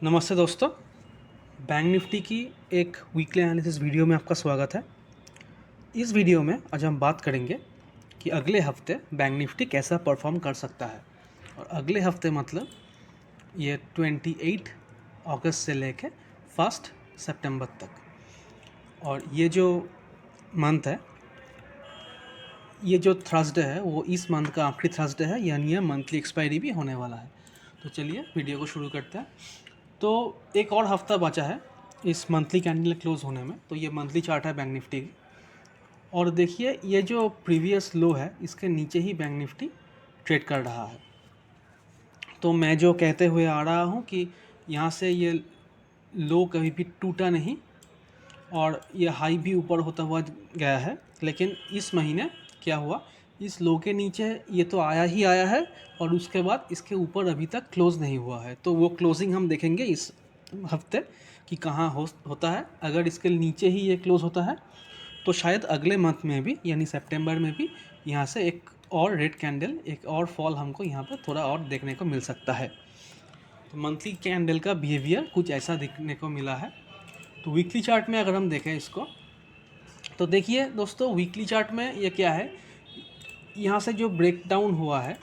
नमस्ते दोस्तों, bank Nifty की एक वीकली एनालिसिस वीडियो में आपका स्वागत है। इस वीडियो में आज हम बात करेंगे कि अगले हफ्ते बैंक निफ्टी कैसा परफॉर्म कर सकता है। और अगले हफ्ते मतलब ये 28 अगस्त से लेके 1 सितंबर तक। और ये जो मंथ है, ये जो थर्सडे है वो इस मंथ का आखिरी थर्सडे है, यानी ये मंथली एक्सपायरी भी होने वाला है। तो चलिए वीडियो को शुरू करते हैं। तो एक और हफ्ता बचा है इस मंथली कैंडल क्लोज होने में। तो ये मंथली चार्ट है बैंक निफ्टी की, और देखिए ये जो प्रीवियस लो है इसके नीचे ही बैंक निफ्टी ट्रेड कर रहा है। तो मैं जो कहते हुए आ रहा हूँ कि यहाँ से ये लो कभी भी टूटा नहीं और ये हाई भी ऊपर होता हुआ गया है, लेकिन इस महीने क्या हुआ, इस लो के नीचे ये तो आया ही आया है और उसके बाद इसके ऊपर अभी तक क्लोज़ नहीं हुआ है। तो वो क्लोजिंग हम देखेंगे इस हफ्ते कि कहाँ होता है। अगर इसके नीचे ही ये क्लोज़ होता है तो शायद अगले मंथ में भी यानी सितंबर में भी यहाँ से एक और रेड कैंडल, एक और फॉल हमको यहाँ पर थोड़ा और देखने को मिल सकता है। तो मंथली कैंडल का बिहेवियर कुछ ऐसा दिखने को मिला है। तो वीकली चार्ट में अगर हम देखें इसको, तो देखिए दोस्तों वीकली चार्ट में ये क्या है, यहाँ से जो ब्रेकडाउन हुआ है,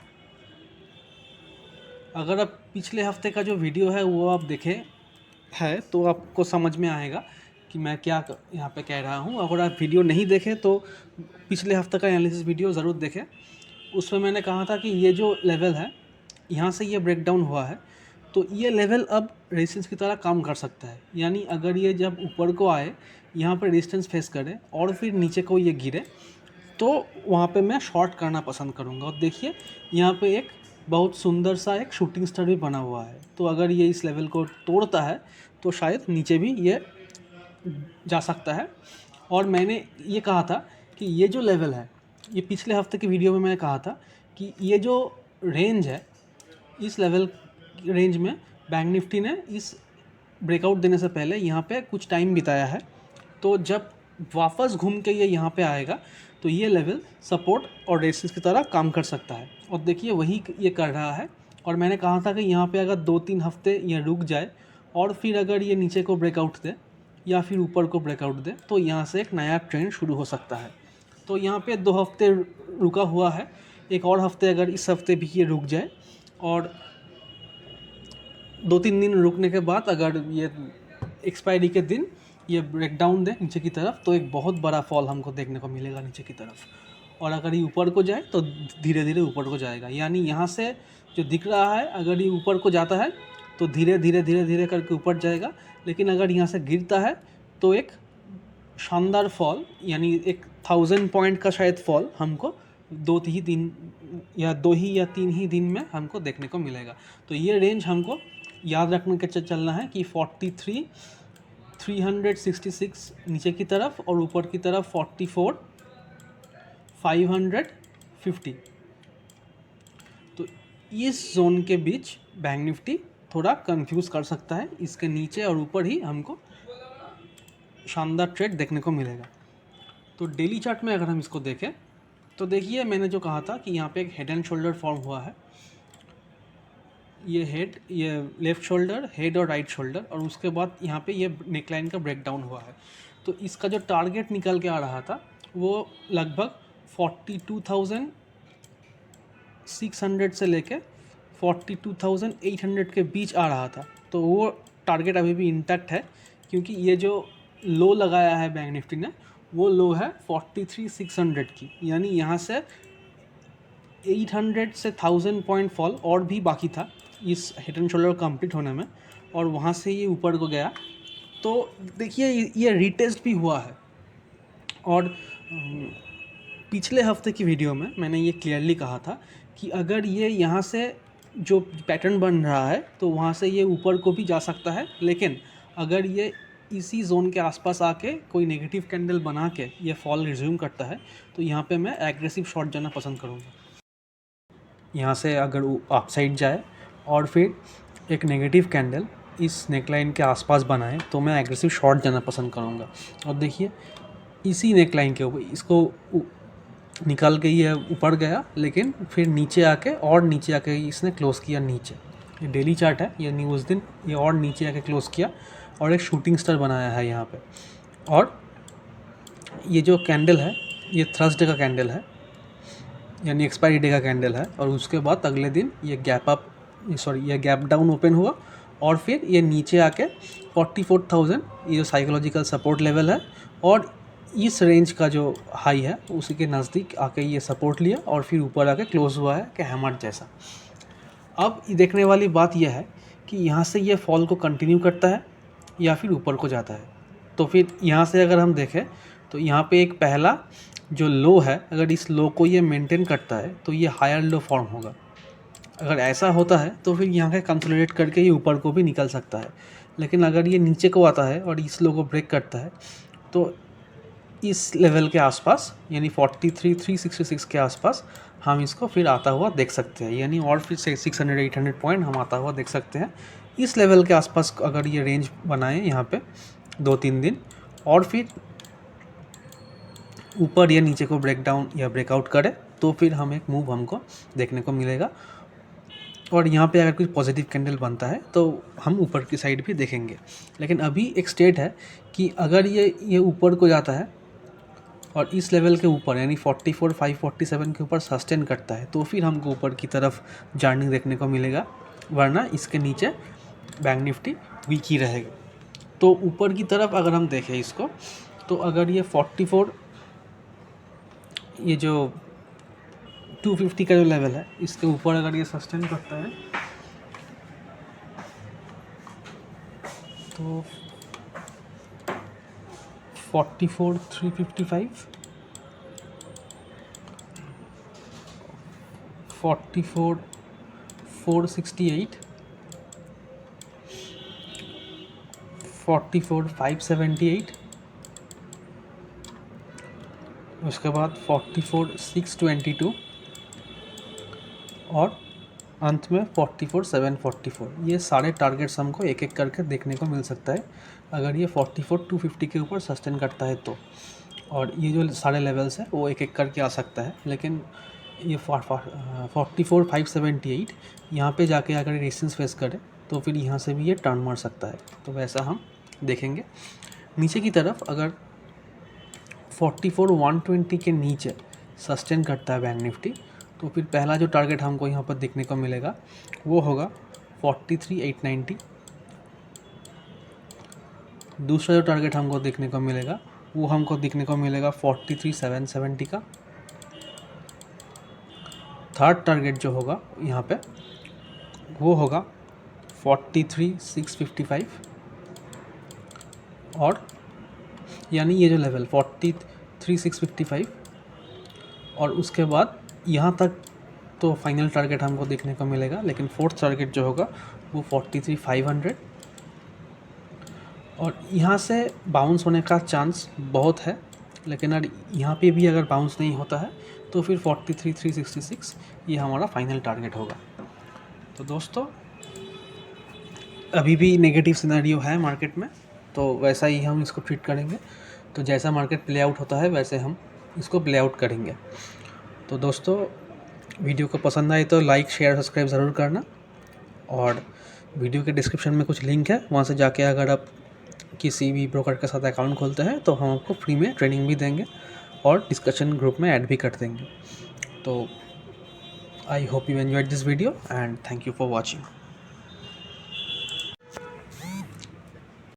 अगर आप पिछले हफ्ते का जो वीडियो है वो आप देखें है तो आपको समझ में आएगा कि मैं क्या यहाँ पे कह रहा हूँ। अगर आप वीडियो नहीं देखें तो पिछले हफ्ते का एनालिसिस वीडियो ज़रूर देखें। उसमें मैंने कहा था कि ये जो लेवल है, यहाँ से ये ब्रेकडाउन हुआ है तो ये लेवल अब रेजिस्टेंस की तरह काम कर सकता है। यानी अगर ये जब ऊपर को आए, यहाँ पर रेजिस्टेंस फेस करे और फिर नीचे को ये गिरे, तो वहाँ पे मैं शॉर्ट करना पसंद करूँगा। और देखिए यहाँ पे एक बहुत सुंदर सा एक शूटिंग स्टार भी बना हुआ है। तो अगर ये इस लेवल को तोड़ता है तो शायद नीचे भी ये जा सकता है। और मैंने ये कहा था कि ये जो लेवल है, ये पिछले हफ्ते की वीडियो में मैंने कहा था कि ये जो रेंज है, इस लेवल रेंज में बैंक निफ्टी ने इस ब्रेकआउट देने से पहले यहाँ पे कुछ टाइम बिताया है। तो जब वापस घूम के ये यहाँ पे आएगा तो ये लेवल सपोर्ट और रेजिस्टेंस की तरह काम कर सकता है। और देखिए वही ये कर रहा है। और मैंने कहा था कि यहाँ पे अगर 2-3 हफ्ते ये रुक जाए और फिर अगर ये नीचे को ब्रेकआउट दे या फिर ऊपर को ब्रेकआउट दे तो यहाँ से एक नया ट्रेंड शुरू हो सकता है। तो यहाँ पे 2 हफ्ते रुका हुआ है, एक और हफ्ते अगर इस हफ्ते भी ये रुक जाए और 2-3 दिन रुकने के बाद अगर ये एक्सपायरी के दिन ये ब्रेकडाउन दे नीचे की तरफ, तो एक बहुत बड़ा फॉल हमको देखने को मिलेगा नीचे की तरफ। और अगर ये ऊपर को जाए तो धीरे धीरे ऊपर को जाएगा। यानी यहाँ से जो दिख रहा है, अगर ये ऊपर को जाता है तो धीरे धीरे करके ऊपर जाएगा, लेकिन अगर यहाँ से गिरता है तो एक शानदार फॉल, यानी एक 1000 पॉइंट का शायद फॉल हमको 2 या 3 ही दिन में हमको देखने को मिलेगा। तो ये रेंज हमको याद रखने के चलना है कि 43 366 नीचे की तरफ और ऊपर की तरफ 44 550। तो इस जोन के बीच बैंक निफ्टी थोड़ा कंफ्यूज कर सकता है। इसके नीचे और ऊपर ही हमको शानदार ट्रेड देखने को मिलेगा। तो डेली चार्ट में अगर हम इसको देखें तो देखिए मैंने जो कहा था कि यहाँ पे एक हेड एंड शोल्डर फॉर्म हुआ है। ये लेफ़्ट शोल्डर, हेड और राइट शोल्डर, और उसके बाद यहाँ पे ये नेकलाइन का ब्रेकडाउन हुआ है। तो इसका जो टारगेट निकल के आ रहा था वो लगभग 42,600 से लेके 42,800 के बीच आ रहा था। तो वो टारगेट अभी भी इंटैक्ट है, क्योंकि ये जो लो लगाया है बैंक निफ्टी ने वो लो है 43,600 की। यानी यहाँ से 800 से 1000 पॉइंट फॉल और भी बाकी था इस हेड एंड शोल्डर कंप्लीट होने में, और वहाँ से ये ऊपर को गया। तो देखिए ये रीटेस्ट भी हुआ है। और पिछले हफ्ते की वीडियो में मैंने ये क्लियरली कहा था कि अगर ये यहाँ से जो पैटर्न बन रहा है तो वहाँ से ये ऊपर को भी जा सकता है, लेकिन अगर ये इसी जोन के आसपास आके कोई नेगेटिव कैंडल बना के ये फॉल रिज्यूम करता है तो यहाँ पे मैं एग्रेसिव शॉट जाना पसंद करूँगा। यहाँ से अगर वो अपसाइड जाए और फिर एक नेगेटिव कैंडल इस नेकलाइन के आसपास बनाए तो मैं एग्रेसिव शॉट जाना पसंद करूँगा। और देखिए इसी नेकलाइन के ऊपर इसको निकाल के ये ऊपर गया, लेकिन फिर नीचे आके इसने क्लोज़ किया नीचे। ये डेली चार्ट है, ये नहीं उस दिन ये और नीचे आके क्लोज़ किया और एक शूटिंग स्टार बनाया है यहाँ पे। और ये जो कैंडल है ये थर्सडे का कैंडल है, यानी एक्सपायरी डे का कैंडल है। और उसके बाद अगले दिन ये ये गैप डाउन ओपन हुआ और फिर ये नीचे आके 44,000 ये जो साइकोलॉजिकल सपोर्ट लेवल है और इस रेंज का जो हाई है उसी के नज़दीक आके ये सपोर्ट लिया और फिर ऊपर आके क्लोज़ हुआ है कि हैमर जैसा। अब देखने वाली बात यह है कि यहाँ से ये फॉल को कंटिन्यू करता है या फिर ऊपर को जाता है। तो फिर यहाँ से अगर हम देखें तो यहाँ पे एक पहला जो लो है, अगर इस लो को ये मेंटेन करता है तो ये हायर लो फॉर्म होगा। अगर ऐसा होता है तो फिर यहाँ के कंसोलिडेट करके ये ऊपर को भी निकल सकता है। लेकिन अगर ये नीचे को आता है और इस लो को ब्रेक करता है तो इस लेवल के आसपास यानी 43,366 के आसपास हम इसको फिर आता हुआ देख सकते हैं, यानी और फिर से 600-800 पॉइंट हम आता हुआ देख सकते हैं। इस लेवल के आसपास अगर ये रेंज बनाए यहाँ पे 2-3 दिन और फिर ऊपर या नीचे को ब्रेक डाउन या ब्रेकआउट करे तो फिर हम एक मूव हमको देखने को मिलेगा। और यहाँ पे अगर कुछ पॉजिटिव कैंडल बनता है तो हम ऊपर की साइड भी देखेंगे। लेकिन अभी एक स्टेट है कि अगर ये ऊपर को जाता है और इस लेवल के ऊपर यानी 44,547 के ऊपर सस्टेन करता है तो फिर हमको ऊपर की तरफ जर्नी देखने को मिलेगा, वरना इसके नीचे बैंक निफ्टी वीक ही रहेगा। तो ऊपर की तरफ अगर हम देखें इसको तो अगर ये 44 ये जो 250 का जो लेवल है इसके ऊपर अगर ये सस्टेन करता है तो 44,355 44,468 44,578 उसके बाद 44,622 और अंत में 44,744। ये सारे टारगेट्स हमको एक एक करके देखने को मिल सकता है अगर ये 44,250 के ऊपर सस्टेन करता है तो। और ये जो सारे लेवल्स हैं वो एक एक करके आ सकता है, लेकिन ये 44,578 यहाँ पे जाके अगर रेजिस्टेंस फेस करे तो फिर यहाँ से भी ये टर्न मार सकता है। तो वैसा हम देखेंगे। नीचे की तरफ अगर 44,120 के नीचे सस्टेन करता है बैंक निफ्टी तो फिर पहला जो टारगेट हमको यहाँ पर देखने को मिलेगा वो होगा 43,890। दूसरा जो टारगेट हमको देखने को मिलेगा वो हमको देखने को मिलेगा 43,770 का। थर्ड टारगेट जो होगा यहाँ पे वो होगा 43,655 और यानी ये जो लेवल 43,655 और उसके बाद यहाँ तक तो फाइनल टारगेट हमको देखने को मिलेगा। लेकिन फोर्थ टारगेट जो होगा वो 43,500 और यहाँ से बाउंस होने का चांस बहुत है। लेकिन अगर यहाँ पे भी अगर बाउंस नहीं होता है तो फिर 43,366 ये हमारा फाइनल टारगेट होगा। तो दोस्तों अभी भी नेगेटिव सिनेरियो है मार्केट में, तो वैसा ही हम इसको ट्रीट करेंगे। तो जैसा मार्केट प्ले आउट होता है वैसे हम इसको प्ले आउट करेंगे। तो दोस्तों वीडियो को पसंद आए तो लाइक शेयर सब्सक्राइब ज़रूर करना। और वीडियो के डिस्क्रिप्शन में कुछ लिंक है, वहाँ से जाके अगर आप किसी भी ब्रोकर के साथ अकाउंट खोलते हैं तो हम आपको फ्री में ट्रेनिंग भी देंगे और डिस्कशन ग्रुप में ऐड भी कर देंगे। तो I hope you enjoyed this video and thank you for watching.